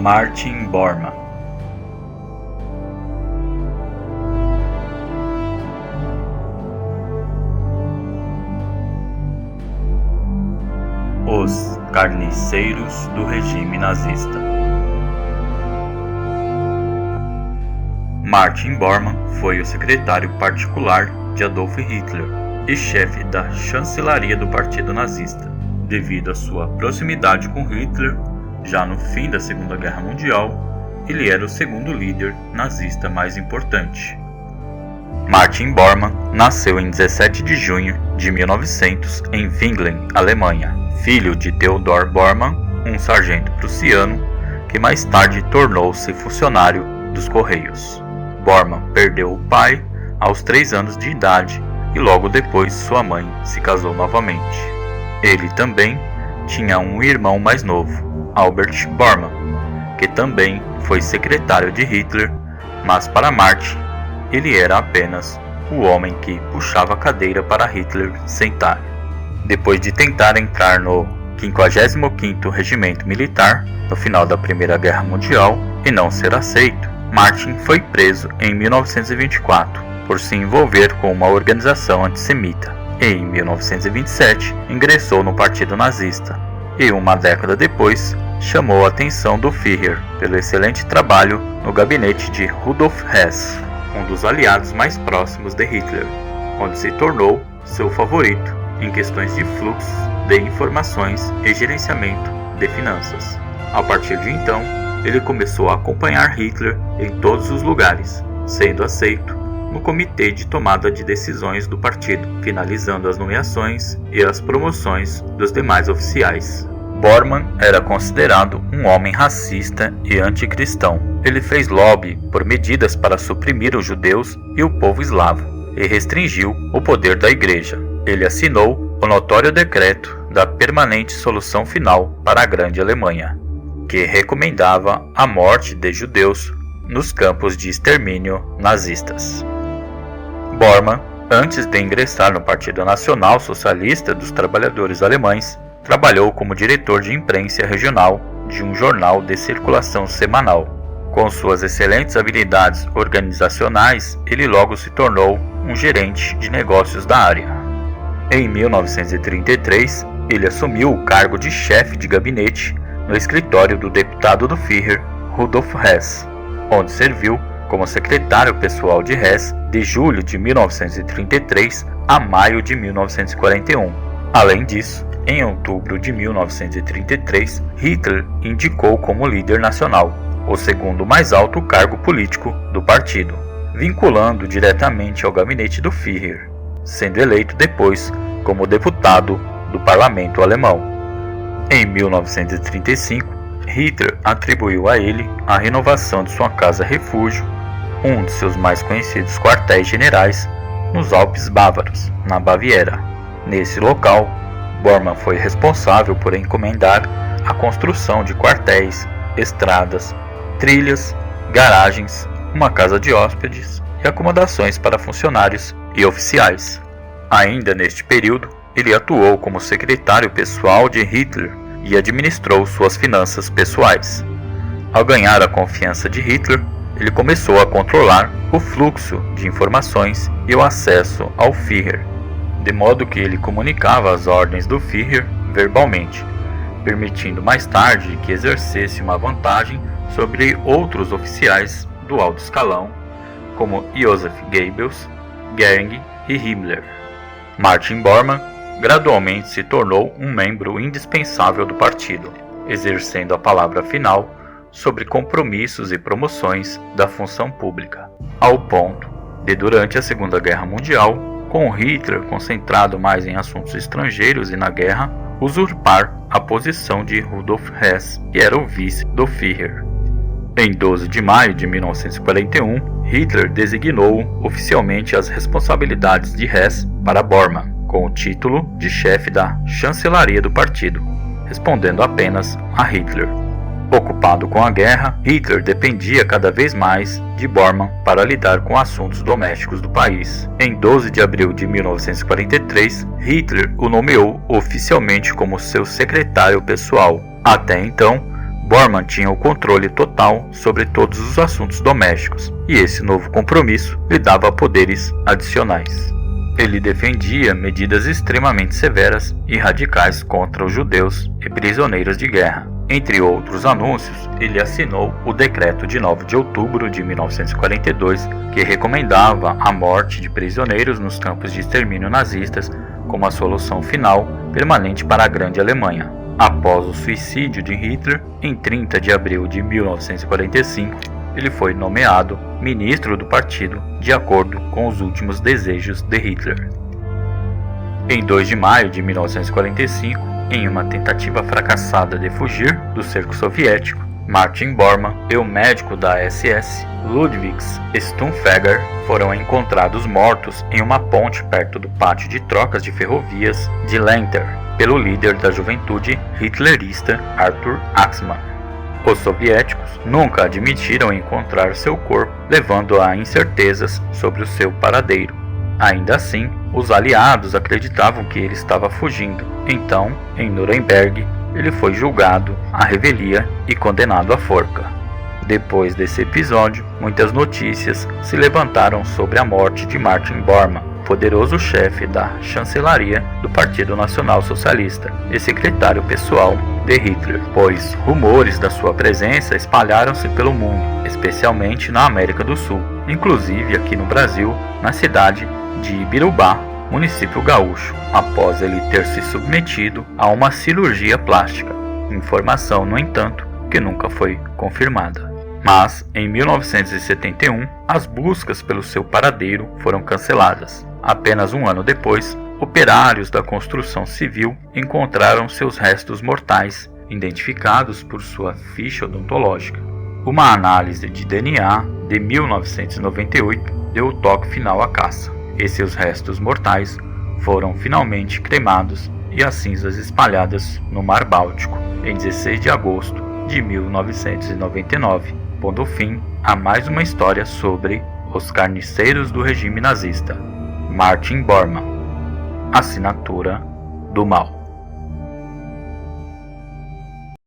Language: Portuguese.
Martin Bormann. Os carniceiros do regime nazista. Martin Bormann foi o secretário particular de Adolf Hitler e chefe da chancelaria do Partido Nazista. Devido à sua proximidade com Hitler, já no fim da Segunda Guerra Mundial, ele era o segundo líder nazista mais importante. Martin Bormann nasceu em 17 de junho de 1900 em Vingen, Alemanha, filho de Theodor Bormann, um sargento prussiano que mais tarde tornou-se funcionário dos Correios. Bormann perdeu o pai aos 3 anos de idade e logo depois sua mãe se casou novamente. Ele também tinha um irmão mais novo, Albert Bormann, que também foi secretário de Hitler, mas para Martin, ele era apenas o homem que puxava a cadeira para Hitler sentar. Depois de tentar entrar no 55º Regimento Militar no final da Primeira Guerra Mundial e não ser aceito, Martin foi preso em 1924 por se envolver com uma organização antissemita e em 1927 ingressou no Partido Nazista e uma década depois chamou a atenção do Führer pelo excelente trabalho no gabinete de Rudolf Hess, um dos aliados mais próximos de Hitler, onde se tornou seu favorito em questões de fluxos de informações e gerenciamento de finanças. A partir de então, ele começou a acompanhar Hitler em todos os lugares, sendo aceito no comitê de tomada de decisões do partido, finalizando as nomeações e as promoções dos demais oficiais. Bormann era considerado um homem racista e anticristão. Ele fez lobby por medidas para suprimir os judeus e o povo eslavo e restringiu o poder da igreja. Ele assinou o notório decreto da permanente solução final para a Grande Alemanha, que recomendava a morte de judeus nos campos de extermínio nazistas. Bormann, antes de ingressar no Partido Nacional Socialista dos Trabalhadores Alemães, trabalhou como diretor de imprensa regional de um jornal de circulação semanal. Com suas excelentes habilidades organizacionais, ele logo se tornou um gerente de negócios da área. Em 1933, ele assumiu o cargo de chefe de gabinete no escritório do deputado do Führer, Rudolf Hess, onde serviu como secretário pessoal de Hess de julho de 1933 a maio de 1941. Além disso, em outubro de 1933, Hitler indicou como líder nacional, o segundo mais alto cargo político do partido, vinculando diretamente ao gabinete do Führer, sendo eleito depois como deputado do parlamento alemão. Em 1935, Hitler atribuiu a ele a renovação de sua casa-refúgio, um de seus mais conhecidos quartéis generais, nos Alpes Bávaros, na Baviera. Nesse local, Bormann foi responsável por encomendar a construção de quartéis, estradas, trilhas, garagens, uma casa de hóspedes e acomodações para funcionários e oficiais. Ainda neste período, ele atuou como secretário pessoal de Hitler e administrou suas finanças pessoais. Ao ganhar a confiança de Hitler, ele começou a controlar o fluxo de informações e o acesso ao Führer, de modo que ele comunicava as ordens do Führer verbalmente, permitindo mais tarde que exercesse uma vantagem sobre outros oficiais do alto escalão, como Joseph Goebbels, Goering e Himmler. Martin Bormann gradualmente se tornou um membro indispensável do partido, exercendo a palavra final sobre compromissos e promoções da função pública, ao ponto de, durante a Segunda Guerra Mundial, com Hitler concentrado mais em assuntos estrangeiros e na guerra, usurpar a posição de Rudolf Hess, que era o vice do Führer. Em 12 de maio de 1941, Hitler designou oficialmente as responsabilidades de Hess para Bormann, com o título de chefe da chancelaria do partido, respondendo apenas a Hitler. Ocupado com a guerra, Hitler dependia cada vez mais de Bormann para lidar com assuntos domésticos do país. Em 12 de abril de 1943, Hitler o nomeou oficialmente como seu secretário pessoal. Até então, Bormann tinha o controle total sobre todos os assuntos domésticos, e esse novo compromisso lhe dava poderes adicionais. Ele defendia medidas extremamente severas e radicais contra os judeus e prisioneiros de guerra. Entre outros anúncios, ele assinou o Decreto de 9 de outubro de 1942, que recomendava a morte de prisioneiros nos campos de extermínio nazistas como a solução final permanente para a Grande Alemanha. Após o suicídio de Hitler, em 30 de abril de 1945, ele foi nomeado ministro do partido de acordo com os últimos desejos de Hitler. Em 2 de maio de 1945, em uma tentativa fracassada de fugir do cerco soviético, Martin Bormann e o médico da SS, Ludwig Stumpfegger, foram encontrados mortos em uma ponte perto do pátio de trocas de ferrovias de Lenter, pelo líder da juventude hitlerista Arthur Axmann. Os soviéticos nunca admitiram encontrar seu corpo, levando a incertezas sobre o seu paradeiro. Ainda assim, os aliados acreditavam que ele estava fugindo. Então, em Nuremberg, ele foi julgado à revelia e condenado à forca. Depois desse episódio, muitas notícias se levantaram sobre a morte de Martin Bormann, poderoso chefe da chancelaria do Partido Nacional Socialista e secretário pessoal de Hitler, pois rumores da sua presença espalharam-se pelo mundo, especialmente na América do Sul, inclusive aqui no Brasil, na cidade de Ibirubá, município gaúcho, após ele ter se submetido a uma cirurgia plástica, informação, no entanto, que nunca foi confirmada. Mas, em 1971, as buscas pelo seu paradeiro foram canceladas. Apenas um ano depois, operários da construção civil encontraram seus restos mortais, identificados por sua ficha odontológica. Uma análise de DNA de 1998 deu o toque final à caça, e seus restos mortais foram finalmente cremados e as cinzas espalhadas no Mar Báltico em 16 de agosto de 1999, pondo fim a mais uma história sobre os carniceiros do regime nazista. Martin Bormann. Assinatura do Mal.